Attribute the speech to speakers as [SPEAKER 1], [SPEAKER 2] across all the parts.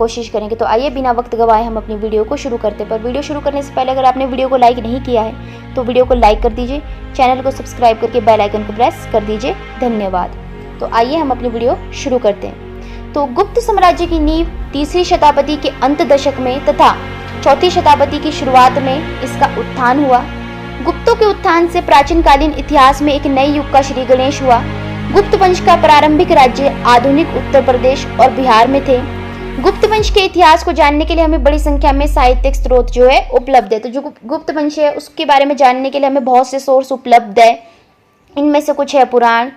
[SPEAKER 1] कोशिश करेंगे। तो आइए बिना वक्त गवाए हम अपनी वीडियो को शुरू करते हैं। पर वीडियो शुरू करने से पहले अगर आपने वीडियो को लाइक नहीं किया है तो वीडियो को लाइक कर दीजिए, चैनल को सब्सक्राइब करके बेल आइकन को प्रेस कर दीजिए। धन्यवाद। तो आइए हम अपनी वीडियो शुरू करते हैं। तो गुप्त साम्राज्य की नींव 3वीं शताब्दी के अंत दशक में तथा 4वीं शताब्दी की शुरुआत में इसका उत्थान हुआ। गुप्तों के उत्थान से प्राचीन कालीन इतिहास में एक नए युग का श्री गणेश हुआ। गुप्त वंश का प्रारंभिक राज्य आधुनिक उत्तर प्रदेश और बिहार में थे। गुप्त वंश के इतिहास को जानने के लिए हमें बड़ी संख्या में साहित्यिक स्रोत जो है उपलब्ध है। तो जो गुप्त वंश है उसके बारे में जानने के लिए हमें बहुत से सोर्स उपलब्ध है। इनमें से कुछ है पुराण,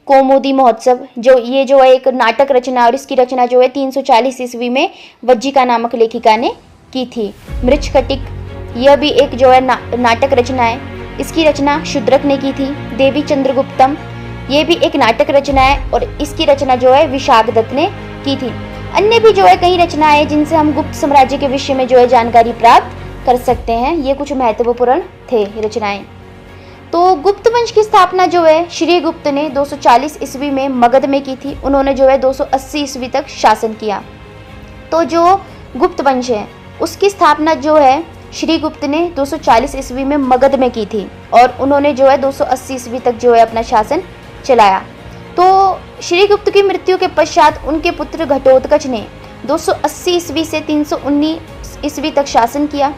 [SPEAKER 1] कौमुदी महोत्सव, जो है एक नाटक रचना, और इसकी रचना जो है 340 ईस्वी में वज्जिका नामक लेखिका ने की थी। मृच्छकटिक, यह भी एक जो है नाटक रचना है, इसकी रचना शूद्रक ने की थी। देवी चंद्रगुप्तम, ये भी एक नाटक रचना है और इसकी रचना जो है विशाखदत्त ने की थी। अन्य भी जो है कई रचनाएं जिनसे हम गुप्त साम्राज्य के विषय में जो है जानकारी प्राप्त कर सकते हैं। ये कुछ महत्वपूर्ण थे रचनाएं। तो गुप्त वंश की स्थापना जो है श्री गुप्त ने 240 ईस्वी में मगध में की थी। उन्होंने जो है 280 ईस्वी तक शासन किया। तो जो गुप्त वंश है उसकी स्थापना जो है श्री गुप्त ने 240 ईस्वी में मगध में की थी और उन्होंने जो है 280 ईस्वी तक जो है अपना शासन चलाया। तो श्री गुप्त की मृत्यु के पश्चात उनके पुत्र घटोत्कच ने 280 ईस्वी से 319 ईस्वी तक शासन किया,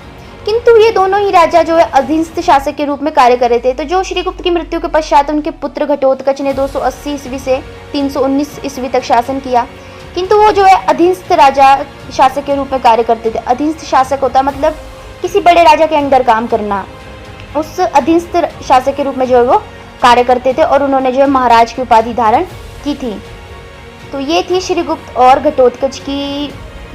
[SPEAKER 1] किंतु ये दोनों ही राजा जो है अधीनस्थ शासक के रूप में कार्य कर रहे थे। तो जो श्री गुप्त की मृत्यु के पश्चात उनके पुत्र घटोत्कच ने 280 ईस्वी से 319 ईस्वी तक शासन किया, किंतु वो जो है अधीनस्थ राजा शासक के रूप में कार्य करते थे। अधीनस्थ शासक होता मतलब किसी बड़े राजा के अंडर काम करना, उस अधीनस्थ शासक के रूप में जो है वो कार्य करते थे और उन्होंने जो है महाराज की उपाधि धारण की थी। तो ये थी श्री गुप्त और घटोत्कच की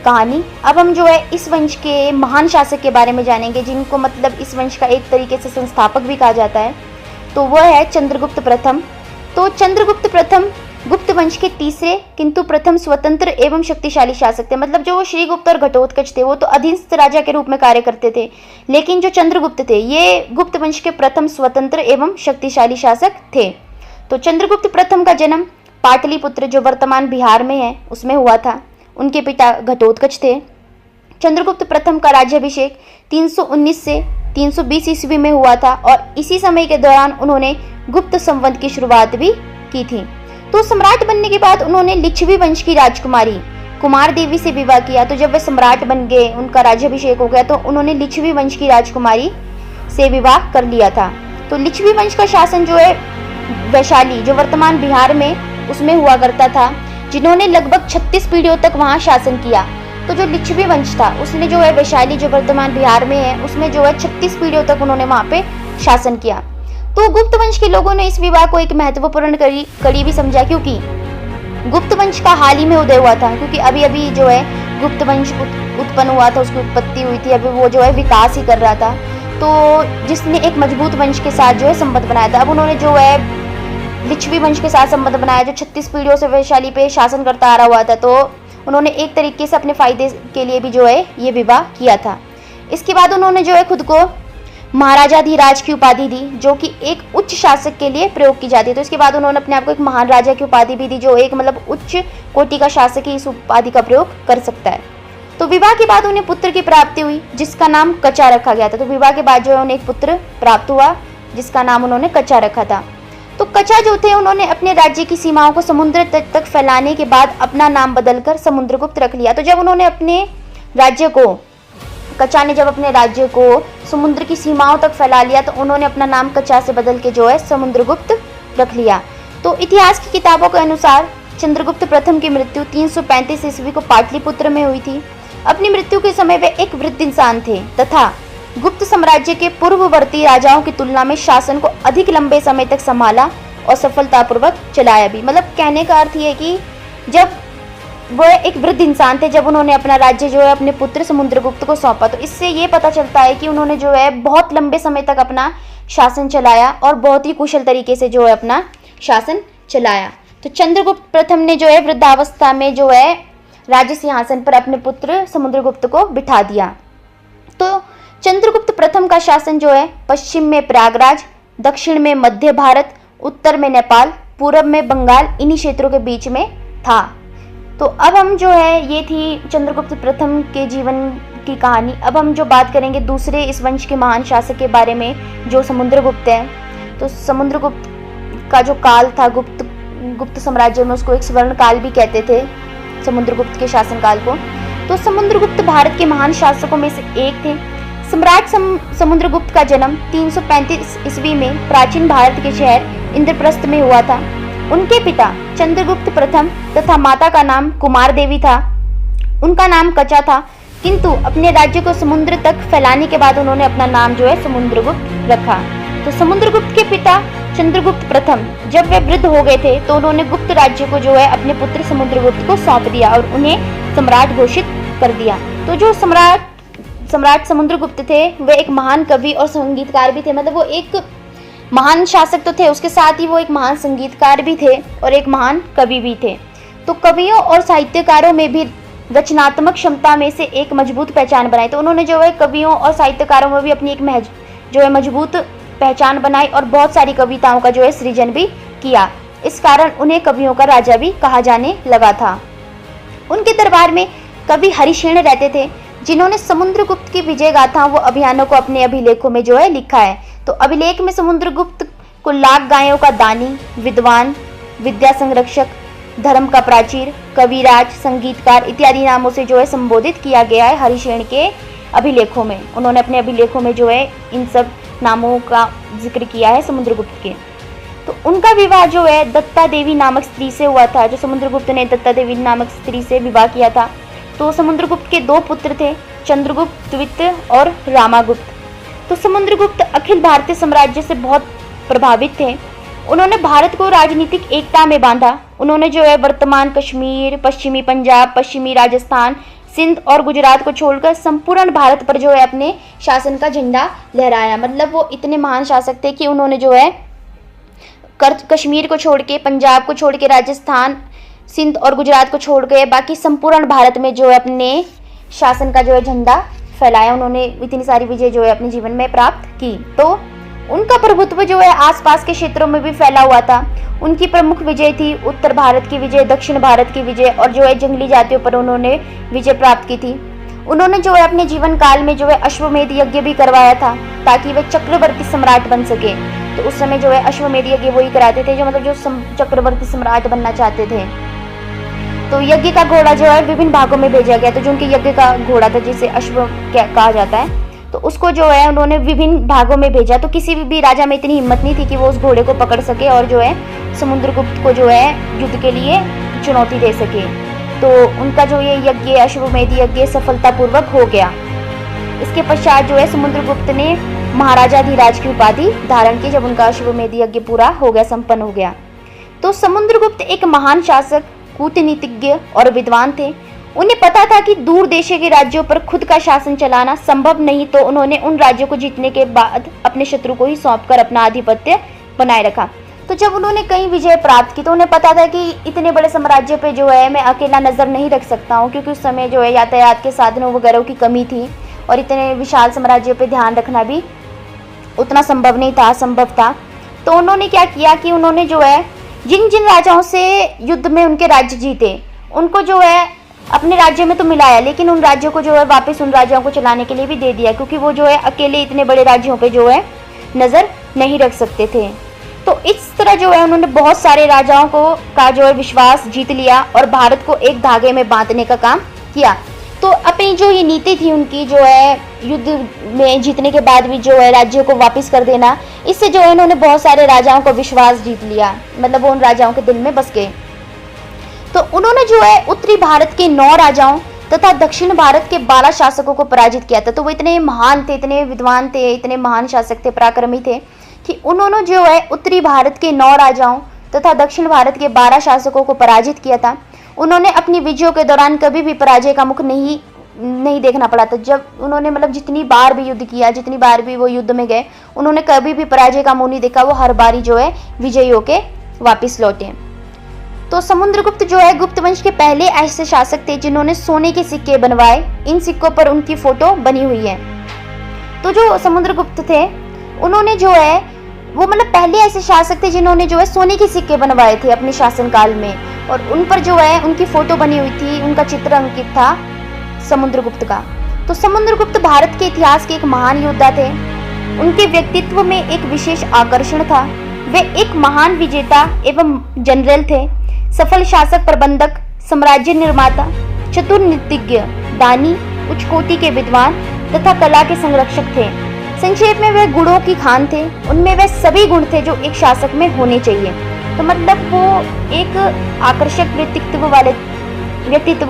[SPEAKER 1] कहानी। अब हम जो है इस वंश के महान शासक के बारे में जानेंगे, जिनको मतलब इस वंश का एक तरीके से संस्थापक भी कहा जाता है। तो वह है चंद्रगुप्त प्रथम। तो चंद्रगुप्त प्रथम गुप्त वंश के तीसरे किंतु प्रथम स्वतंत्र एवं शक्तिशाली शासक थे। मतलब जो श्रीगुप्त और घटोत्कच थे वो तो अधीनस्थ राजा के रूप में कार्य करते थे, लेकिन जो चंद्रगुप्त थे ये गुप्त वंश के प्रथम स्वतंत्र एवं शक्तिशाली शासक थे। तो चंद्रगुप्त प्रथम का जन्म पाटलिपुत्र जो वर्तमान बिहार में है उसमें हुआ था। उनके पिता घटोत्कच थे। चंद्रगुप्त प्रथम का राज्याभिषेक 319 से 320 ईस्वी में हुआ था और इसी समय के दौरान उन्होंने गुप्त संवत की शुरुआत भी की थी। तो सम्राट बनने के बाद उन्होंने लिच्छवी वंश की राजकुमारी कुमार देवी से विवाह किया। तो जब वे सम्राट बन गए, उनका राज्याभिषेक हो गया, तो उन्होंने लिच्छवी वंश की राजकुमारी से विवाह कर लिया था। तो लिच्छवी वंश का शासन जो है वैशाली जो वर्तमान बिहार में उसमें हुआ करता था, जिन्होंने लगभग 36 पीढ़ियों तक वहां शासन किया। तो जो लिच्छवी वंश था उसने जो है वैशाली जो वर्तमान बिहार में है उसमें जो है 36 पीढ़ियों तक उन्होंने वहां पे शासन किया। तो गुप्त वंश के लोगों ने इस विवाह को एक महत्वपूर्ण कड़ी भी समझा, क्योंकि गुप्त वंश का हाल ही में उदय हुआ था। क्योंकि अभी अभी जो है गुप्त वंश उत्पन्न हुआ था, उसकी उत्पत्ति हुई थी, अभी वो जो है विकास ही कर रहा था। तो जिसने एक मजबूत वंश के साथ जो है संबंध बनाया था। अब उन्होंने जो है लिच्छवी वंश के साथ संबंध बनाया जो 36 पीढ़ियों से वैशाली पे शासन करता आ रहा हुआ था। तो उन्होंने एक तरीके से अपने फायदे के लिए भी जो है ये विवाह किया था। इसके बाद उन्होंने जो है खुद को महाराजाधिराज की उपाधि दी, जो कि एक उच्च शासक के लिए प्रयोग की जाती है। तो इसके बाद उन्होंने अपने आप को एक महान राजा की उपाधि भी दी, जो एक मतलब उच्च कोटि का शासक ही इस उपाधि का प्रयोग कर सकता है। तो विवाह के बाद उन्हें पुत्र की प्राप्ति हुई जिसका नाम कचा रखा गया था। तो विवाह के बाद जो है उन्हें एक पुत्र प्राप्त हुआ जिसका नाम उन्होंने कचा रखा था। तो कचा जो थे उन्होंने अपने राज्य की सीमाओं को समुद्र तट तक फैलाने के बाद अपना नाम बदलकर समुद्रगुप्त रख लिया। तो जब उन्होंने अपने राज्य को कचा ने जब अपने राज्य को समुद्र की सीमाओं तक फैला लिया तो उन्होंने अपना नाम कचा से बदल के जो है समुद्रगुप्त रख लिया। तो इतिहास की किताबों के अनुसार चंद्रगुप्त प्रथम की मृत्यु 335 ईस्वी को पाटलिपुत्र में हुई थी। अपनी मृत्यु के समय वे एक वृद्ध इंसान थे तथा गुप्त साम्राज्य के पूर्ववर्ती राजाओं की तुलना में शासन को अधिक लंबे समय तक संभाला और सफलतापूर्वक चलाया भी। मतलब कहने का अर्थ ये है कि जब वह एक वृद्ध इंसान थे, जब उन्होंने अपना राज्य जो है अपने पुत्र समुद्रगुप्त को सौंपा, तो इससे ये पता चलता है कि उन्होंने जो है बहुत लंबे समय तक अपना शासन चलाया और बहुत ही कुशल तरीके से जो है अपना शासन चलाया। तो चंद्रगुप्त प्रथम ने जो है वृद्धावस्था में जो है राज्य सिंहासन पर अपने पुत्र समुद्रगुप्त को बिठा दिया। तो चंद्रगुप्त प्रथम का शासन जो है पश्चिम में प्रयागराज, दक्षिण में मध्य भारत, उत्तर में नेपाल, पूर्व में बंगाल, इन्हीं क्षेत्रों के बीच में था। तो अब हम जो है, ये थी चंद्रगुप्त प्रथम के जीवन की कहानी। अब हम जो बात करेंगे दूसरे इस वंश के महान शासक के बारे में, जो समुद्रगुप्त है। तो समुद्रगुप्त का जो काल था गुप्त साम्राज्य में, उसको एक स्वर्ण काल भी कहते थे, समुद्रगुप्त के शासनकाल को। तो समुद्रगुप्त भारत के महान शासकों में से एक थे। सम्राट समुद्रगुप्त का जन्म 335 ईस्वी में प्राचीन भारत के शहर इंद्रप्रस्थ में हुआ था। उनके पिता चंद्रगुप्त प्रथम तथा माता का नाम कुमार देवी था। उनका नाम कचा था, किंतु अपने राज्य को समुद्र तक फैलाने के बाद उन्होंने अपना नाम जो है समुद्रगुप्त रखा। तो समुद्रगुप्त के पिता चंद्रगुप्त प्रथम जब वे वृद्ध हो गए थे, तो उन्होंने गुप्त राज्य को जो है अपने पुत्र समुद्रगुप्त को सौंप दिया और उन्हें सम्राट घोषित कर दिया। तो जो सम्राट समुद्रगुप्त थे, वे एक महान कवि और संगीतकार भी थे। मतलब वो एक महान शासक तो थे, उसके साथ ही वो एक महान संगीतकार भी थे और एक महान कवि भी थे। तो कवियों और साहित्यकारों में भी रचनात्मक क्षमता में से एक मजबूत पहचान बनाई। तो उन्होंने जो है कवियों और साहित्यकारों में भी अपनी एक जो है मजबूत पहचान बनाई और बहुत सारी कविताओं का जो है सृजन भी किया। इस कारण उन्हें कवियों का राजा भी कहा जाने लगा था। उनके दरबार में कवि हरिशेन रहते थे, जिन्होंने समुद्रगुप्त की विजय गाथा व अभियानों को अपने अभिलेखों में जो है लिखा है। तो अभिलेख में समुद्रगुप्त को लाख गायों का दानी, विद्वान, विद्या संरक्षक, धर्म का प्राचीर, कविराज, संगीतकार इत्यादि नामों से जो है संबोधित किया गया है हरिशेन के अभिलेखों में। उन्होंने अपने अभिलेखों में जो है इन सब नामों का जिक्र किया है समुद्रगुप्त के। तो उनका विवाह जो है दत्ता देवी नामक स्त्री से हुआ था। जो समुद्रगुप्त ने दत्ता देवी नामक स्त्री से विवाह किया था। तो समुद्रगुप्त के 2 पुत्र थे, चंद्रगुप्त द्वितीय और रामागुप्त। तो समुद्रगुप्त अखिल भारतीय साम्राज्य से बहुत प्रभावित थे। उन्होंने भारत को राजनीतिक एकता में बांधा। उन्होंने जो है वर्तमान कश्मीर, पश्चिमी पंजाब, पश्चिमी राजस्थान, सिंध और गुजरात को छोड़कर संपूर्ण भारत पर जो है अपने शासन का झंडा लहराया। मतलब वो इतने महान शासक थे कि उन्होंने जो है कश्मीर को छोड़ के, पंजाब को छोड़ के, राजस्थान, सिंध और गुजरात को छोड़ के बाकी संपूर्ण भारत में जो है अपने शासन का जो है झंडा फैलाया। उन्होंने इतनी सारी विजय जो है अपने जीवन में प्राप्त की। तो उनका प्रभुत्व जो है आसपास के क्षेत्रों में भी फैला हुआ था। उनकी प्रमुख विजय थी उत्तर भारत की विजय, दक्षिण भारत की विजय और जो है जंगली जातियों पर उन्होंने विजय प्राप्त की थी। उन्होंने जो है अपने जीवन काल में जो है अश्वमेध यज्ञ भी करवाया था, ताकि वे चक्रवर्ती सम्राट बन सके। तो उस समय जो है अश्वमेध यज्ञ वही कराते थे जो मतलब जो चक्रवर्ती सम्राट बनना चाहते थे। तो यज्ञ का घोड़ा जो है विभिन्न भागों में भेजा गया। तो जो उनके यज्ञ का घोड़ा था, जिसे अश्व कहा जाता है, तो उसको जो है उन्होंने विभिन्न भागों में भेजा। तो किसी भी राजा में इतनी हिम्मत नहीं थी कि वो उस घोड़े को पकड़ सके और जो है समुद्रगुप्त को जो है युद्ध के लिए चुनौती दे सके। तो उनका जो ये यज्ञ, अश्वमेध यज्ञ सफलतापूर्वक हो गया। इसके पश्चात जो है समुद्रगुप्त ने महाराजाधिराज की उपाधि धारण की, जब उनका अश्वमेध यज्ञ पूरा हो गया, संपन्न हो गया। तो समुद्रगुप्त एक महान शासक, कूटनीतिज्ञ और विद्वान थे। उन्हें पता था कि दूर देशों के राज्यों पर खुद का शासन चलाना संभव नहीं, तो उन्होंने उन राज्यों को जीतने के बाद अपने शत्रु को ही सौंपकर अपना आधिपत्य बनाए रखा। तो जब उन्होंने कई विजय प्राप्त की, तो उन्हें पता था कि इतने बड़े साम्राज्य पे जो है मैं अकेला नजर नहीं रख सकता हूँ, क्योंकि उस समय जो है यातायात के साधनों वगैरह की कमी थी और इतने विशाल साम्राज्य पे ध्यान रखना भी उतना संभव नहीं था, असंभव था। तो उन्होंने क्या किया कि उन्होंने जो है जिन जिन राजाओं से युद्ध में उनके राज्य जीते, उनको जो है अपने राज्य में तो मिलाया, लेकिन उन राज्यों को जो है वापस उन राज्यों को चलाने के लिए भी दे दिया, क्योंकि वो जो है अकेले इतने बड़े राज्यों पे जो है नजर नहीं रख सकते थे। तो इस तरह जो है उन्होंने बहुत सारे राजाओं को का जो है विश्वास जीत लिया और भारत को एक धागे में बांधने का काम किया। तो अपनी जो ये नीति थी उनकी, जो है युद्ध में जीतने के बाद भी जो है राज्यों को वापस कर देना, इससे जो है उन्होंने बहुत सारे राजाओं का विश्वास जीत लिया। मतलब वो उन राजाओं के दिल में बस गए। तो उन्होंने जो है उत्तरी भारत के 9 राजाओं तथा दक्षिण भारत के 12 शासकों को पराजित किया था। तो वो इतने महान थे, इतने विद्वान थे, इतने महान शासक थे, पराक्रमी थे कि उन्होंने जो है उत्तरी भारत के 9 राजाओं तथा दक्षिण भारत के 12 शासकों को पराजित किया था। उन्होंने अपनी विजयों के दौरान कभी भी पराजय का मुख नहीं देखना पड़ा था। जब उन्होंने मतलब जितनी बार भी युद्ध किया, जितनी बार भी वो युद्ध में गए, उन्होंने कभी भी पराजय का मुंह नहीं देखा। वो हर बारी जो है विजयी होके वापिस लौटे। तो समुद्रगुप्त जो है गुप्त वंश के पहले ऐसे शासक थे जिन्होंने सोने के सिक्के बनवाए। इन सिक्कों पर उनकी फोटो बनी हुई है। तो जो समुद्रगुप्त थे उन्होंने जो है वो मतलब पहले ऐसे शासक थे जिन्होंने जो है सोने के सिक्के बनवाए थे अपने शासनकाल में। और उन पर जो है उनकी फोटो बनी हुई थी, उनका चित्र अंकित था समुद्रगुप्त का। तो समुद्रगुप्त भारत के इतिहास के एक महान योद्धा थे। उनके व्यक्तित्व में एक विशेष आकर्षण था। वे एक महान विजेता एवं जनरल थे, सफल शासक, प्रबंधक, साम्राज्य निर्माता, चतुर नीतिज्ञ, दानी, उच्च कोटि के विद्वान तथा कला के संरक्षक थे। संक्षेप में वे गुणों की खान थे। उनमें वे सभी गुण थे जो एक शासक में होने चाहिए। तो मतलब वो एक आकर्षक व्यक्तित्व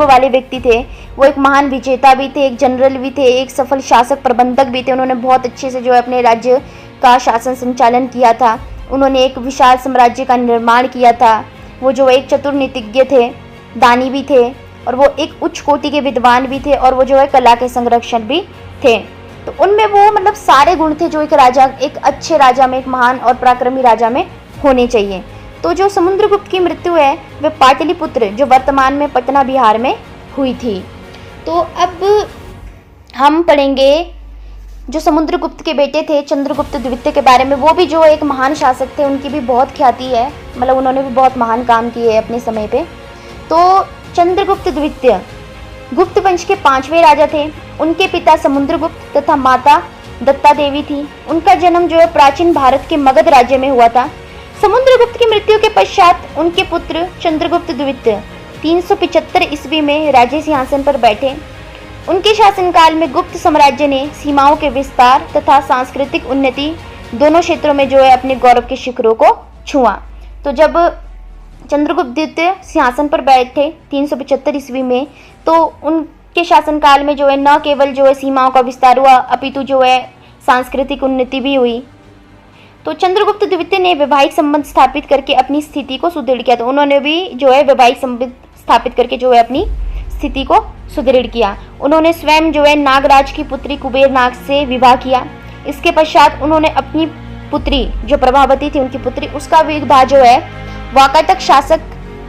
[SPEAKER 1] वाले व्यक्ति थे। वो एक महान विजेता भी थे, एक जनरल भी थे, एक सफल शासक, प्रबंधक भी थे। उन्होंने बहुत अच्छे से जो है अपने राज्य का शासन संचालन किया था। उन्होंने एक विशाल साम्राज्य का निर्माण किया था। वो जो एक चतुर नीतिज्ञ थे, दानी भी थे, और वो एक उच्च कोटि के विद्वान भी थे, और वो जो है कला के संरक्षक भी थे। तो उनमें वो मतलब सारे गुण थे जो एक राजा, एक अच्छे राजा में, एक महान और पराक्रमी राजा में होने चाहिए। तो जो समुद्रगुप्त की मृत्यु है वह पाटलिपुत्र, जो वर्तमान में पटना बिहार में हुई थी। तो अब हम पढ़ेंगे जो समुद्रगुप्त के बेटे थे चंद्रगुप्त द्वितीय के बारे में। वो भी जो एक महान शासक थे, उनकी भी बहुत ख्याति है, मतलब उन्होंने भी बहुत महान काम किए हैं अपने समय पे। तो चंद्रगुप्त द्वितीय गुप्त वंश के 5वें राजा थे। उनके पिता समुद्रगुप्त तथा माता दत्ता देवी थी। उनका जन्म जो है प्राचीन भारत के मगध राज्य में हुआ था। समुद्रगुप्त की मृत्यु के पश्चात उनके पुत्र चंद्रगुप्त द्वितीय 375 ईस्वी में राज्य सिंहासन पर बैठे। उनके शासनकाल में गुप्त साम्राज्य ने सीमाओं के विस्तार तथा सांस्कृतिक उन्नति दोनों क्षेत्रों में जो है अपने गौरव के शिखरों को छुआ। तो जब चंद्रगुप्त द्वितीय सिंहासन पर बैठे 375 ईस्वी में, तो उनके शासनकाल में जो है न केवल जो है सीमाओं का विस्तार हुआ, अपितु जो है सांस्कृतिक उन्नति भी हुई। तो चंद्रगुप्त द्वितीय ने वैवाहिक संबंध स्थापित करके अपनी स्थिति को सुदृढ़ किया। तो उन्होंने भी जो है वैवाहिक संबंध स्थापित करके जो है अपनी स्थिति को सुदृढ़ किया। उन्होंने स्वयं जो है नागराज की पुत्री कुबेर नाग से विवाह किया। इसके पश्चात उन्होंने अपनी पुत्री जो प्रभावती थी, उनकी पुत्री, उसका विवाह जो है वाकाटक शासक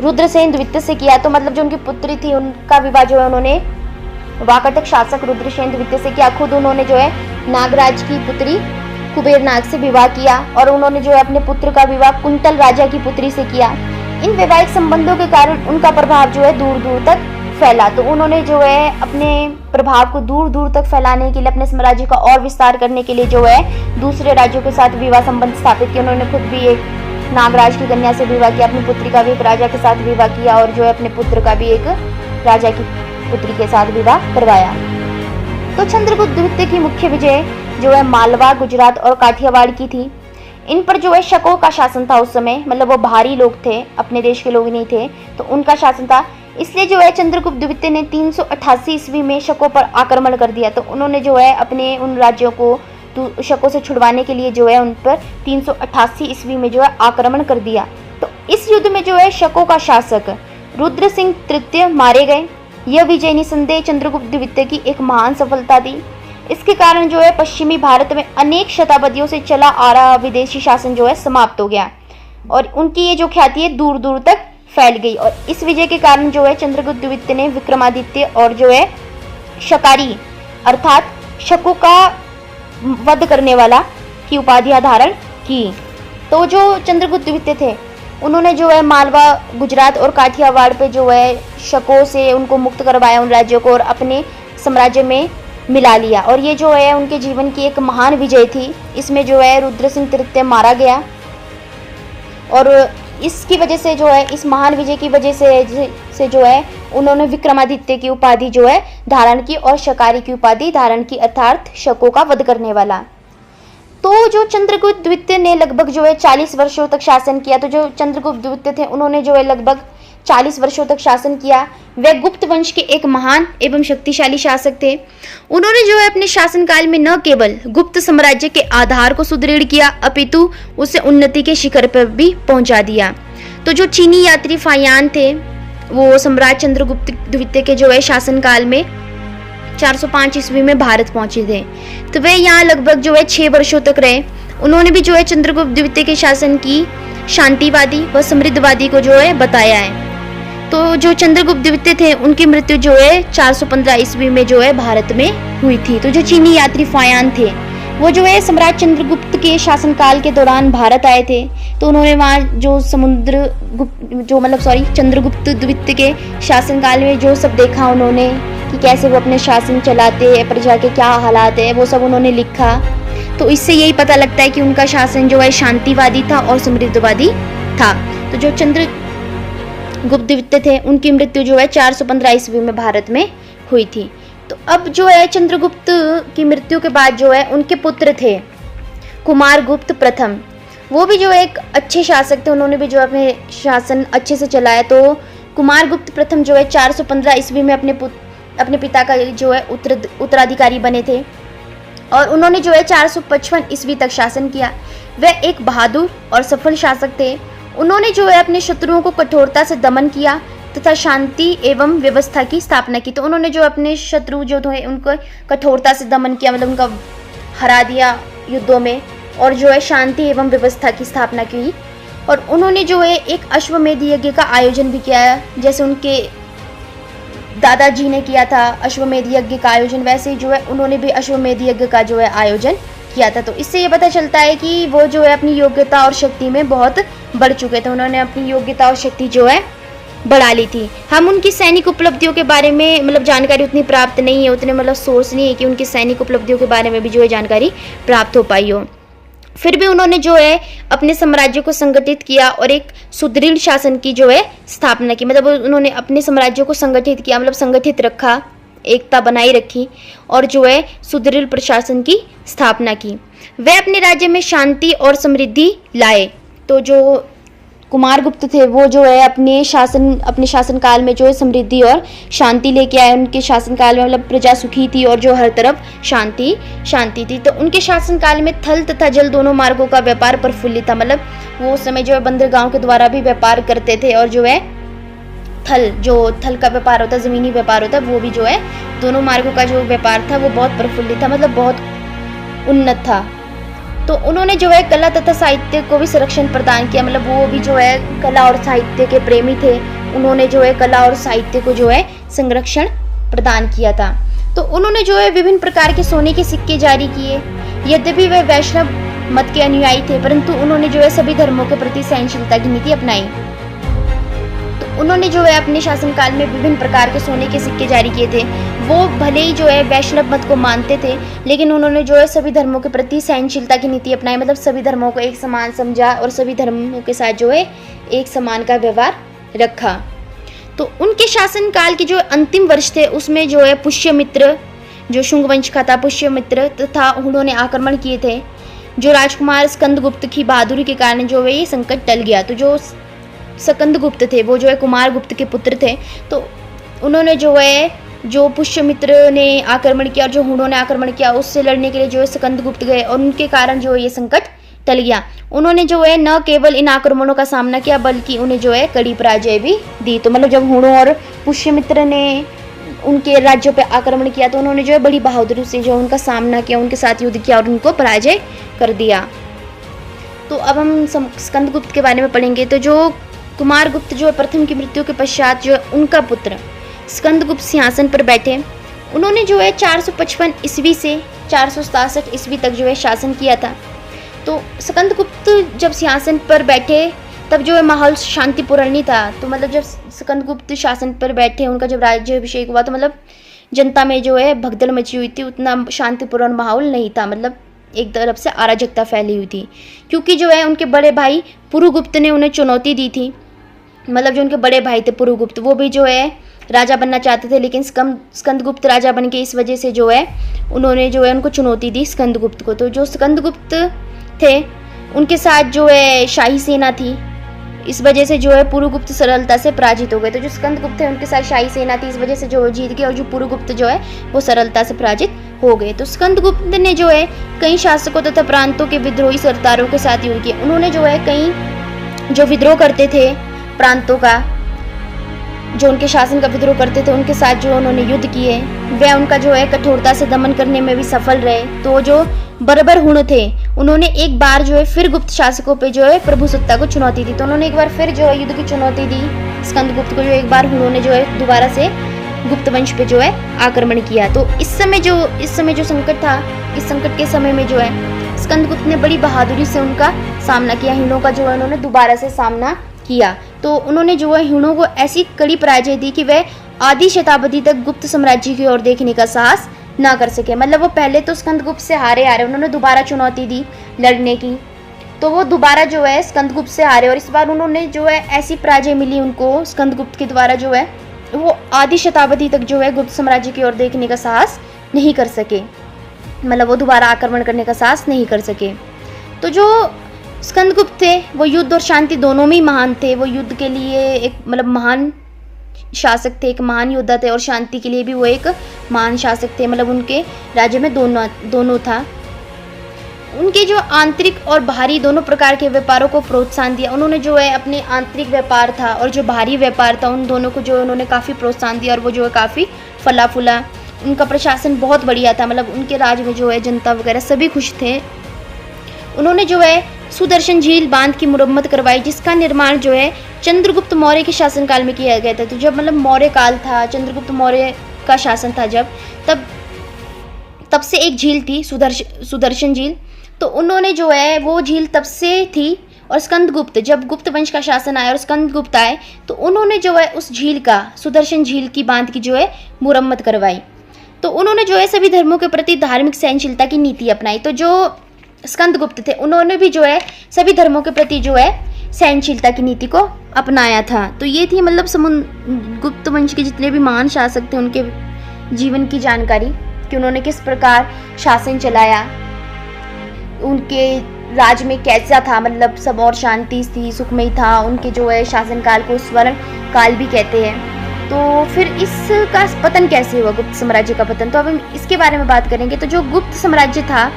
[SPEAKER 1] रुद्रसेन द्वितीय से किया। तो मतलब जो उनकी पुत्री थी उनका विवाह जो है उन्होंने वाकाटक शासक रुद्रसेन द्वितीय से किया। खुद उन्होंने जो है नागराज की पुत्री कुबेर नाग से विवाह किया, और उन्होंने जो है अपने पुत्र का विवाह कुंतल राजा की पुत्री से किया। इन वैवाहिक संबंधों के कारण उनका प्रभाव जो है दूर दूर तक फैला। तो उन्होंने जो है अपने प्रभाव को दूर दूर तक फैलाने के लिए, अपने साम्राज्य का और विस्तार करने के लिए जो है दूसरे राज्यों के साथ विवाह संबंध स्थापित किए। उन्होंने खुद भी एक नागराज की कन्या से विवाह किया, अपनी पुत्री का भी एक राजा के साथ विवाह किया, और जो है अपने पुत्र का भी एक राजा की पुत्री के साथ विवाह करवाया। तो चंद्रगुप्त द्वितीय की मुख्य विजय जो है मालवा, गुजरात और काठियावाड़ की थी। इन पर जो है शकों का शासन था उस समय, मतलब वो बाहरी लोग थे, अपने देश के लोग नहीं थे, तो उनका शासन था। इसलिए जो है चंद्रगुप्त द्वितीय ने 388 ईस्वी में शकों पर आक्रमण कर दिया। तो उन्होंने जो है अपने उन राज्यों को शकों से छुड़वाने के लिए जो है उन पर 388 ईस्वी में जो है आक्रमण कर दिया। तो इस युद्ध में जो है शकों का शासक रुद्र सिंह तृतीय मारे गए। यह विजय निसंदेह चंद्रगुप्त द्वितीय की एक महान सफलता थी। इसके कारण जो है पश्चिमी भारत में अनेक शताब्दियों से चला आ रहा विदेशी शासन जो है समाप्त हो गया, और उनकी ये जो ख्याति है दूर दूर तक फैल गई। और इस विजय के कारण जो है चंद्रगुप्त द्वितीय ने विक्रमादित्य और जो है शकारी अर्थात शकों का वध करने वाला की उपाधियां धारण की। तो जो चंद्रगुप्त द्वितीय थे उन्होंने जो है मालवा, गुजरात और काठियावाड़ पे जो है शकों से उनको मुक्त करवाया, उन राज्यों को, और अपने साम्राज्य में मिला लिया। और ये जो है उनके जीवन की एक महान विजय थी। इसमें जो है रुद्र सिंह तृतीय मारा गया, और इसकी वजह से जो है, इस महान विजय की वजह से जो है उन्होंने विक्रमादित्य की उपाधि जो है धारण की, और शकारी की उपाधि धारण की, अर्थात शकों का वध करने वाला। तो जो चंद्रगुप्त द्वितीय ने लगभग जो है 40 वर्षों तक शासन किया। तो जो चंद्रगुप्त द्वितीय थे उन्होंने जो है लगभग 40 वर्षों तक शासन किया। वे गुप्त वंश के एक महान एवं शक्तिशाली शासक थे। उन्होंने जो है अपने शासनकाल में न केवल गुप्त साम्राज्य के आधार को सुदृढ़ किया, अपितु उसे उन्नति के शिखर पर भी पहुंचा दिया। तो जो चीनी यात्री फायान थे वो सम्राट चंद्रगुप्त द्वितीय के जो है शासनकाल में 405 ईस्वी में भारत पहुंचे थे। तो वे यहाँ लगभग जो है 6 वर्षों तक रहे। उन्होंने भी जो है चंद्रगुप्त द्वितीय के शासन की शांतिवादी व समृद्धवादी को जो है बताया है। तो जो चंद्रगुप्त द्वितीय थे उनकी मृत्यु जो है 415 ईस्वी में जो है भारत में हुई थी। तो जो चीनी यात्री फायान थे वो जो है सम्राट चंद्रगुप्त के शासनकाल के दौरान भारत आए थे। तो उन्होंने वहाँ जो चंद्रगुप्त द्वितीय के शासनकाल में जो सब देखा उन्होंने कि कैसे वो अपने शासन चलाते हैं, प्रजा के क्या हालात है, वो सब उन्होंने लिखा। तो इससे यही पता लगता है कि उनका शासन जो है शांतिवादी था और समृद्धवादी था। तो जो चंद्रगुप्त द्वितीय थे उनकी मृत्यु जो है 415 ईस्वी में भारत में हुई थी। तो अब जो है चंद्रगुप्त की मृत्यु के बाद जो है उनके पुत्र थे कुमारगुप्त प्रथम, वो भी जो एक अच्छे शासक थे, उन्होंने भी जो अपने शासन अच्छे से चलाया। तो कुमारगुप्त प्रथम जो है 415 ईस्वी में अपने पिता का जो है उत्तराधिकारी बने थे और उन्होंने जो है 455 ईस्वी तक शासन किया। वह एक बहादुर और सफल शासक थे। उन्होंने जो है अपने शत्रुओं को कठोरता से दमन किया तथा शांति एवं व्यवस्था की स्थापना की। तो उन्होंने जो अपने शत्रु जो थे उनको कठोरता से दमन किया, मतलब उनका हरा दिया युद्धों में, और जो है शांति एवं व्यवस्था की स्थापना की। और उन्होंने जो है एक अश्वमेध यज्ञ का आयोजन भी किया, जैसे उनके दादाजी ने किया था अश्वमेध यज्ञ का आयोजन, वैसे ही जो है उन्होंने भी अश्वमेध यज्ञ का जो है आयोजन किया था। तो इससे ये पता चलता है कि वो जो है अपनी योग्यता और शक्ति में बहुत बढ़ चुके थे, उन्होंने अपनी योग्यता और शक्ति जो है बढ़ा ली थी। हम उनकी सैनिक उपलब्धियों के बारे में मतलब जानकारी उतनी प्राप्त नहीं है, उतने मतलब सोर्स नहीं है कि उनकी सैनिक उपलब्धियों के बारे में भी जो है जानकारी प्राप्त हो पाई हो। फिर भी उन्होंने जो है अपने साम्राज्य को संगठित किया और एक सुदृढ़ शासन की जो है स्थापना की, मतलब उन्होंने अपने साम्राज्य को संगठित किया, मतलब संगठित रखा, एकता बनाई रखी और जो है सुदृढ़ प्रशासन की स्थापना की। वे अपने राज्य में शांति और समृद्धि लाए। तो जो कुमारगुप्त थे वो जो है अपने शासनकाल में जो है समृद्धि और शांति लेके आए। उनके शासनकाल में मतलब प्रजा सुखी थी और जो हर तरफ शांति थी। तो उनके शासनकाल में थल तथा जल दोनों मार्गों का व्यापार प्रफुल्लित था, मतलब वो उस समय जो है बंदरगाहों के द्वारा भी व्यापार करते थे और जो है थल का व्यापार होता है, जमीनी व्यापार होता है, वो भी जो है दोनों मार्गों का जो व्यापार था वो बहुत प्रफुल्लित था, मतलब बहुत उन्नत था। तो उन्होंने जो है कला तथा साहित्य को भी संरक्षण प्रदान किया, मतलब वो भी जो है कला और साहित्य के प्रेमी थे, उन्होंने जो है कला और साहित्य को जो है संरक्षण प्रदान किया था। तो उन्होंने जो है विभिन्न प्रकार के सोने के सिक्के जारी किए। यद्यपि वे वैष्णव मत के अनुयायी थे, परंतु उन्होंने जो है सभी धर्मों के प्रति सहनशीलता की नीति अपनाई। उन्होंने जो है अपने शासनकाल में विभिन्न प्रकार के सोने के सिक्के जारी किए थे। वो भले ही जो है वैष्णव मत को मानते थे, लेकिन उन्होंने जो है सभी धर्मों के प्रति सहनशीलता की नीति अपनाई, मतलब सभी धर्मों को एक समान समझा और सभी धर्मों के साथ जो है एक समान का व्यवहार रखा। तो उनके शासनकाल के जो अंतिम वर्ष थे उसमें जो है पुष्यमित्र जो शुंग वंश का था, पुष्यमित्र तथा उन्होंने आक्रमण किए थे। जो राजकुमार स्कंदगुप्त की बहादुरी के कारण जो है ये संकट टल गया। तो जो स्कंदगुप्त थे वो जो है कुमारगुप्त के पुत्र थे, तो उन्होंने जो है जो पुष्यमित्र ने आक्रमण किया और जो हुणों ने आक्रमण किया उससे लड़ने के लिए जो है स्कंदगुप्त गए और उनके कारण जो है ये संकट टल गया। उन्होंने जो है न केवल इन आक्रमणों का सामना किया बल्कि उन्हें जो है कड़ी पराजय भी दी। तो मतलब जब हुणों और पुष्यमित्र ने उनके राज्यों पर आक्रमण किया तो उन्होंने जो है बड़ी बहादुरी से जो उनका सामना किया, उनके साथ युद्ध किया और उनको पराजय कर दिया। तो अब हम स्कंदगुप्त के बारे में पढ़ेंगे। तो जो कुमारगुप्त जो प्रथम की मृत्यु के पश्चात जो है उनका पुत्र स्कंदगुप्त सिंहासन पर बैठे। उन्होंने जो है 455 ईस्वी से 467 ईस्वी तक जो है शासन किया था। तो स्कंदगुप्त जब सिंहासन पर बैठे तब जो है माहौल शांतिपूर्ण नहीं था। तो मतलब जब स्कंदगुप्त शासन पर बैठे, उनका जब राज्याभिषेक हुआ तो मतलब जनता में जो है भगदड़ मची हुई थी, उतना शांतिपूर्ण माहौल नहीं था, मतलब एक तरफ से अराजकता फैली हुई थी, क्योंकि जो है उनके बड़े भाई पुरुगुप्त ने उन्हें चुनौती दी थी। मतलब जो उनके बड़े भाई थे पुरुगुप्त, वो भी जो है राजा बनना चाहते थे, लेकिन स्कंदगुप्त राजा बन के इस वजह से जो है उन्होंने जो है उनको चुनौती दी स्कंदगुप्त को। तो जो स्कंदगुप्त थे उनके साथ जो है शाही सेना थी, इस वजह से जो है पुरुगुप्त सरलता से पराजित हो गए। तो जो स्कंदगुप्त थे उनके साथ शाही सेना थी, इस वजह से जो जीत गए और जो पुरुगुप्त जो है वो सरलता से पराजित हो गए। तो स्कंदगुप्त ने जो है कई शासकों तथा प्रांतों के विद्रोही सरदारों के साथ युद्ध किया। उन्होंने जो है कई जो विद्रोह करते थे प्रांतों का, जो उनके शासन का विद्रोह करते थे उनके साथ जो उन्होंने युद्ध किए, वह उनका जो है कठोरता से दमन करने में भी सफल रहे। तो जो बर्बर हुण थे उन्होंने एक बार जो है फिर गुप्त शासकों पे जो है प्रभुसत्ता को चुनौती दी। तो उन्होंने एक बार फिर जो है युद्ध की चुनौती दी स्कंदगुप्त को, जो एक बार हुणों ने जो है दोबारा से गुप्त वंश पे जो है आक्रमण किया। तो इस समय जो संकट था, इस संकट के समय में जो है स्कंदगुप्त ने बड़ी बहादुरी से उनका सामना किया, हीणों का जो है उन्होंने दोबारा से सामना किया। तो उन्होंने जो है हीणों को ऐसी कड़ी पराजय दी कि वह आधी शताब्दी तक गुप्त साम्राज्य की ओर देखने का साहस ना कर सके। मतलब वो पहले तो स्कंदगुप्त से हारे, उन्होंने दोबारा चुनौती दी लड़ने की, तो वो दोबारा जो है स्कंदगुप्त से हारे, और इस बार उन्होंने जो है ऐसी पराजय मिली उनको स्कंदगुप्त के द्वारा जो है वो आधी शताब्दी तक जो है गुप्त साम्राज्य की ओर देखने का साहस नहीं कर सके। मतलब वो दोबारा आक्रमण करने का साहस नहीं कर सके। तो जो स्कंदगुप्त थे वो युद्ध और शांति दोनों में ही महान थे। वो युद्ध के लिए एक मतलब महान शासक थे, एक महान योद्धा थे, और शांति के लिए भी वो एक महान शासक थे। मतलब उनके राज्य में दोनों था। उनके जो आंतरिक और बाहरी दोनों प्रकार के व्यापारों को प्रोत्साहन दिया। उन्होंने जो है अपने आंतरिक व्यापार था और जो बाहरी व्यापार था, उन दोनों को जो है उन्होंने काफ़ी प्रोत्साहन दिया, और वो जो है काफ़ी फला फूला। उनका प्रशासन बहुत बढ़िया था। मतलब उनके राज्य में जो है जनता वगैरह सभी खुश थे। उन्होंने जो है सुदर्शन झील बांध की मुरम्मत करवाई, जिसका निर्माण जो है चंद्रगुप्त मौर्य के शासनकाल में किया गया था। तो जब मतलब मौर्य काल था, चंद्रगुप्त मौर्य का शासन था जब, तब से एक झील थी सुदर्शन झील। तो उन्होंने जो है वो झील तब से थी, और स्कंदगुप्त जब गुप्त वंश का शासन आया और स्कंदगुप्त आए तो उन्होंने जो है उस झील का, सुदर्शन झील की बांध की जो है मुरम्मत करवाई। तो उन्होंने जो है सभी धर्मों के प्रति धार्मिक सहनशीलता की नीति अपनाई। तो जो स्कंदगुप्त थे उन्होंने भी जो है सभी धर्मों के प्रति जो है सहनशीलता की नीति को अपनाया था। तो ये थी मतलब गुप्त वंश के जितने भी महान शासक थे उनके जीवन की जानकारी, कि उन्होंने किस प्रकार शासन चलाया, उनके राज्य में कैसा था, मतलब सब और शांति थी, सुखमय था। उनके जो है शासनकाल को स्वर्ण काल भी कहते हैं। तो फिर इसका पतन कैसे हुआ, गुप्त साम्राज्य का पतन, तो अब हम इसके बारे में बात करेंगे। तो जो गुप्त साम्राज्य था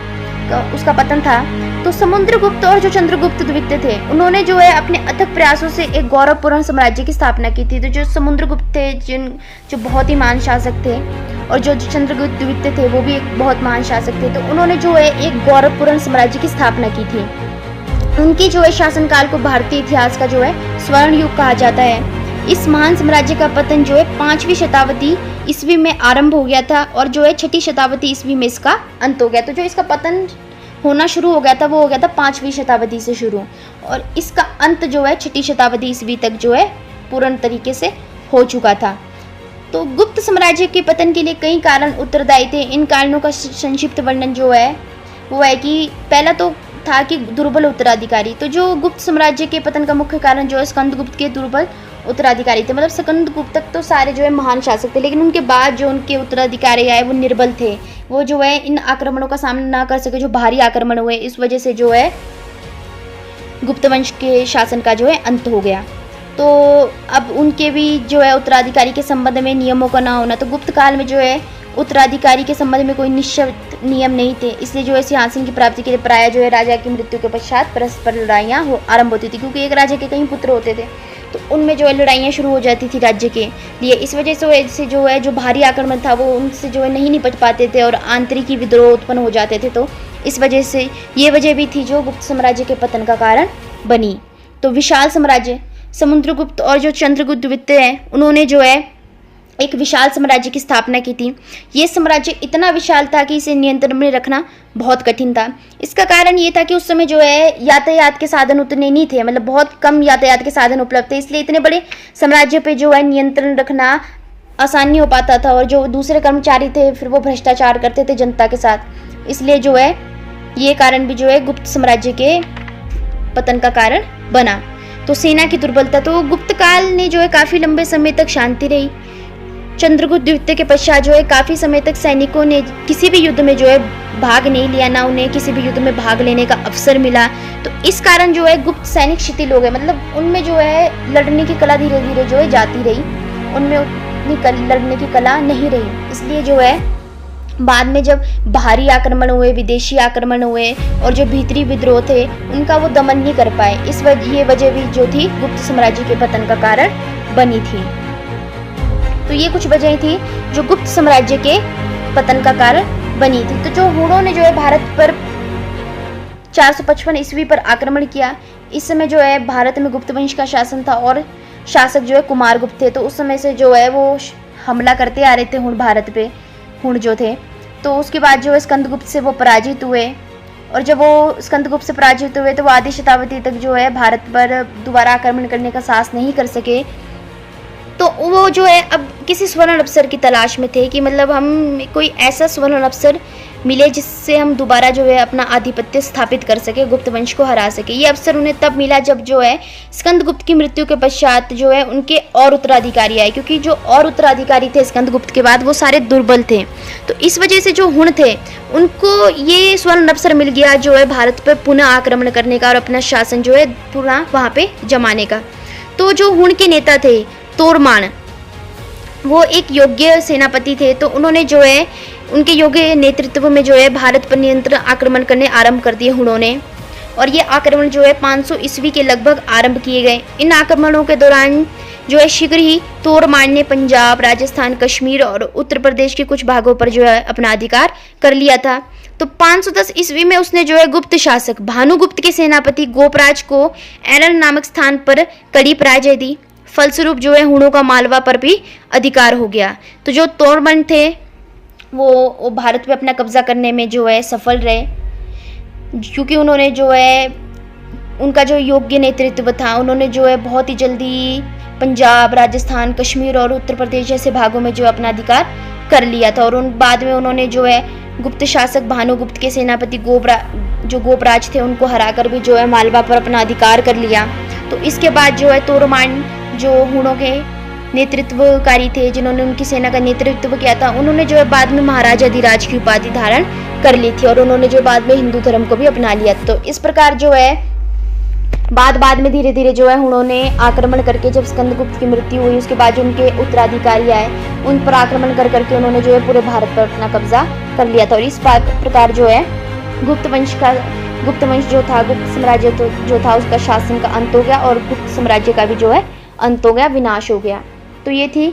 [SPEAKER 1] उसका पतन था, तो समुद्रगुप्त और जो चंद्रगुप्त द्वितीय थे उन्होंने जो है अपने अथक प्रयासों से एक गौरवपूर्ण साम्राज्य की स्थापना की थी। तो जो समुद्रगुप्त थे जो बहुत ही महान शासक थे, और जो चंद्रगुप्त द्वितीय थे वो भी एक बहुत महान शासक थे। तो उन्होंने जो है एक गौरवपूर्ण साम्राज्य की स्थापना की थी। उनके जो है शासनकाल को भारतीय इतिहास का जो है स्वर्ण युग कहा जाता है। इस महान साम्राज्य का पतन जो है 5वीं शताब्दी ईस्वी में आरंभ हो गया था, और जो है 6ठी शताब्दी ईस्वी में इसका अंत हो गया। तो जो इसका पतन होना शुरू हो गया था वो हो गया था 5वीं शताब्दी से शुरू, और इसका अंत जो है 6ठी शताब्दी ईस्वी तक जो है पूर्ण तरीके से हो चुका था। तो गुप्त साम्राज्य के पतन के लिए कई कारण उत्तरदायी थे। इन कारणों का संक्षिप्त वर्णन जो है वो है कि पहला तो था कि दुर्बल उत्तराधिकारी। तो जो गुप्त साम्राज्य के पतन का मुख्य कारण जो है स्कंदगुप्त के दुर्बल उत्तराधिकारी थे। मतलब स्कंदगुप्त तक तो सारे जो है महान शासक थे, लेकिन उनके बाद जो उनके उत्तराधिकारी आए वो निर्बल थे। वो जो है इन आक्रमणों का सामना ना कर सके, जो भारी आक्रमण हुए, इस वजह से जो है गुप्त वंश के शासन का जो है अंत हो गया। तो अब उनके भी जो है उत्तराधिकारी के संबंध में नियमों का ना होना, तो गुप्त काल में जो है उत्तराधिकारी के संबंध में कोई निश्चित नियम नहीं थे। इसलिए जो है सिंहासन की प्राप्ति के लिए प्राय जो है राजा की मृत्यु के पश्चात परस्पर लड़ाइयाँ आरंभ होती थी, क्योंकि एक राजा के कई पुत्र होते थे, तो उनमें जो है लड़ाइयाँ शुरू हो जाती थी राज्य के लिए। इस वजह से जो है जो भारी आक्रमण था वो उनसे जो है नहीं निपट पाते थे, और आंतरिक विद्रोह उत्पन्न हो जाते थे। तो इस वजह से ये वजह भी थी जो गुप्त साम्राज्य के पतन का कारण बनी। तो विशाल साम्राज्य, समुद्रगुप्त और जो चंद्रगुप्त द्वितीय हैं उन्होंने जो है एक विशाल साम्राज्य की स्थापना की थी। ये साम्राज्य इतना विशाल था कि इसे नियंत्रण में रखना बहुत कठिन था। इसका कारण ये था कि उस समय जो है यातायात के साधन उतने नहीं थे, मतलब बहुत कम यातायात के साधन उपलब्ध थे, इसलिए इतने बड़े साम्राज्य पे जो है नियंत्रण रखना आसान नहीं हो पाता था। और जो दूसरे कर्मचारी थे फिर वो भ्रष्टाचार करते थे जनता के साथ, इसलिए जो है ये कारण भी जो है गुप्त साम्राज्य के पतन का कारण बना। तो सेना की दुर्बलता, तो गुप्त काल ने जो है काफ़ी लंबे समय तक शांति रही। चंद्रगुप्त द्वितीय के पश्चात जो है काफ़ी समय तक सैनिकों ने किसी भी युद्ध में जो है भाग नहीं लिया, ना उन्हें किसी भी युद्ध में भाग लेने का अवसर मिला। तो इस कारण जो है गुप्त सैनिक शिथिल हो गए, मतलब उनमें जो है लड़ने की कला धीरे धीरे जो है जाती रही, उनमें उतनी लड़ने की कला नहीं रही। इसलिए जो है बाद में जब बाहरी आक्रमण हुए, विदेशी आक्रमण हुए, और जो भीतरी विद्रोह थे उनका वो दमन नहीं कर पाए। ये वजह भी जो थी गुप्त साम्राज्य के पतन का कारण बनी थी। तो ये कुछ वजह थी जो गुप्त साम्राज्य के पतन का कारण बनी थी। तो जो हुणों ने जो है भारत पर 455 ईस्वी पर आक्रमण किया, इस समय जो है भारत में गुप्त वंश का शासन था और शासक जो है कुमारगुप्त थे। तो उस समय से जो है वो हमला करते आ रहे थे हुण भारत पे, हुण जो थे। तो उसके बाद जो है स्कंदगुप्त से वो पराजित हुए, और जब वो स्कंदगुप्त से पराजित हुए तो वो आधी शताब्दी तक जो है भारत पर दोबारा आक्रमण करने का साहस नहीं कर सके। तो वो जो है अब किसी स्वर्ण अवसर की तलाश में थे कि मतलब हम कोई ऐसा स्वर्ण अवसर मिले जिससे हम दोबारा जो है अपना आधिपत्य स्थापित कर सके, गुप्त वंश को हरा सके। ये अवसर उन्हें तब मिला जब जो है स्कंदगुप्त की मृत्यु के पश्चात जो है उनके और उत्तराधिकारी आए, क्योंकि जो और उत्तराधिकारी थे स्कंदगुप्त के बाद वो सारे दुर्बल थे। तो इस वजह से जो हुण थे उनको ये स्वर्ण अवसर मिल गया जो है भारत पर पुनः आक्रमण करने का और अपना शासन जो है पुनः वहाँ पे जमाने का। तो जो हुण के नेता थे तोरमान, वो एक योग्य सेनापति थे। तो उन्होंने जो है उनके योग्य नेतृत्व में जो है भारत पर नियंत्रण आक्रमण करने आरंभ कर दिए हुणों ने। और ये आक्रमण जो है 500 ईस्वी के लगभग आरंभ किए गए। इन आक्रमणों के दौरान जो है शीघ्र ही तोरमान ने पंजाब, राजस्थान, कश्मीर और उत्तर प्रदेश के कुछ भागों पर जो है अपना अधिकार कर लिया था। तो 510 ईस्वी में उसने जो है गुप्त शासक भानुगुप्त के सेनापति गोपराज को एरन नामक स्थान पर कड़ी पराजय दी। फलस्वरूप जो है हुणों का मालवा पर भी अधिकार हो गया। तो जो तोरमान थे वो भारत पे अपना कब्जा करने में जो है सफल रहे, क्योंकि उन्होंने जो है उनका जो योग्य नेतृत्व था, उन्होंने जो है बहुत ही जल्दी पंजाब, राजस्थान, कश्मीर और उत्तर प्रदेश जैसे भागों में जो अपना अधिकार कर लिया था। और उन बाद में उन्होंने जो है गुप्त शासक भानुगुप्त के सेनापति गोपराज थे उनको हराकर भी जो है मालवा पर अपना अधिकार कर लिया। तो इसके बाद जो है तोरमान जो हुणों के नेतृत्वकारी थे, जिन्होंने उनकी सेना का नेतृत्व किया था, उन्होंने जो है बाद में महाराजा अधिराज की उपाधि धारण कर ली थी और उन्होंने जो बाद में हिंदू धर्म को भी अपना लिया। तो इस प्रकार जो है बाद में धीरे धीरे जो है हुणों ने आक्रमण करके, जब स्कंदगुप्त की मृत्यु हुई उसके बाद जो उनके उत्तराधिकारी आए उन पर आक्रमण करके उन्होंने जो है पूरे भारत पर अपना कब्जा कर लिया था। और इस प्रकार जो है गुप्त वंश जो था, गुप्त साम्राज्य जो था उसका शासन का अंत हो गया और गुप्त साम्राज्य का भी जो है अंत हो गया, विनाश हो गया। तो ये थी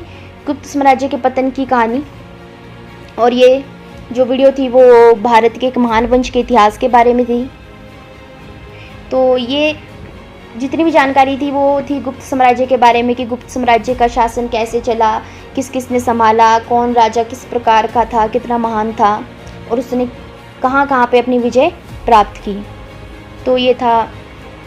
[SPEAKER 1] गुप्त साम्राज्य के पतन की कहानी। और ये जो वीडियो थी वो भारत के एक महान वंश के इतिहास के बारे में थी। तो ये जितनी भी जानकारी थी वो थी गुप्त साम्राज्य के बारे में कि गुप्त साम्राज्य का शासन कैसे चला, किस किस ने संभाला, कौन राजा किस प्रकार का था, कितना महान था और उसने कहाँ कहाँ पे अपनी विजय प्राप्त की। तो ये था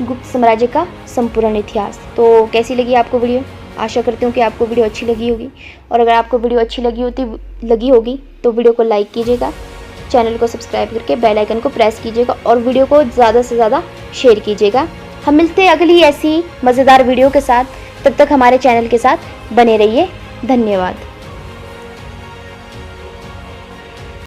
[SPEAKER 1] गुप्त साम्राज्य का संपूर्ण इतिहास। तो कैसी लगी आपको वीडियो? आशा करती हूँ कि आपको वीडियो अच्छी लगी होगी। और अगर आपको वीडियो अच्छी लगी होगी तो वीडियो को लाइक कीजिएगा, चैनल को सब्सक्राइब करके बेल आइकन को प्रेस कीजिएगा और वीडियो को ज़्यादा से ज़्यादा शेयर कीजिएगा। हम मिलते हैं अगली ऐसी मज़ेदार वीडियो के साथ। तब तक हमारे चैनल के साथ बने रहिए। धन्यवाद।